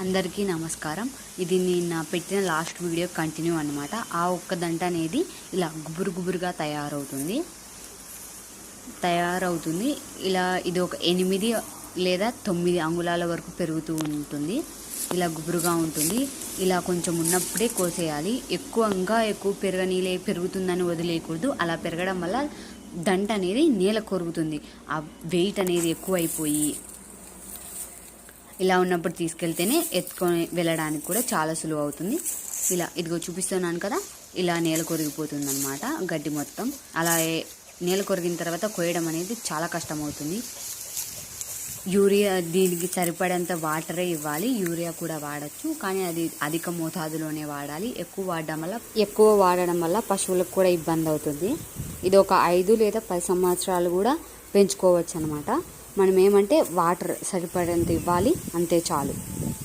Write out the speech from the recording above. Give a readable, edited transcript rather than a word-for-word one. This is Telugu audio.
అందరికీ నమస్కారం. ఇది నిన్న పెట్టిన లాస్ట్ వీడియో కంటిన్యూ అన్నమాట. ఆ ఒక్క దంట అనేది ఇలా గుబురు గుబురుగా తయారవుతుంది. ఇలా ఇది ఒక 8 లేదా 9 అంగుళాల వరకు పెరుగుతూ ఉంటుంది. ఇలా గుబురుగా ఉంటుంది. ఇలా కొంచెం ఉన్నప్పుడే కోసేయాలి. ఎక్కువ పెరుగుతుందని వదిలేయకూడదు. అలా పెరగడం వల్ల దంట అనేది నేల కొరుగుతుంది. ఆ వెయిట్ అనేది ఎక్కువైపోయి ఇలా ఉన్నప్పుడు తీసుకెళ్తేనే ఎత్తుకొని వెళ్ళడానికి కూడా చాలా సులువు అవుతుంది. ఇలా ఇదిగో చూపిస్తున్నాను కదా, ఇలా నేల కొరిగిపోతుంది అన్నమాట గడ్డి మొత్తం. అలా నేల కొరిగిన తర్వాత కోయడం అనేది చాలా కష్టం అవుతుంది. యూరియా దీనికి సరిపడేంత వాటరే ఇవ్వాలి. యూరియా కూడా వాడచ్చు, కానీ అది అధిక మోతాదులోనే వాడాలి. ఎక్కువ వాడడం వల్ల పశువులకు కూడా ఇబ్బంది అవుతుంది. ఇది ఒక 5 లేదా 10 సంవత్సరాలు కూడా పెంచుకోవచ్చు అన్నమాట. మనం ఏమంటే వాటర్ సరిపడేంత ఇవ్వాలి, అంతే చాలు.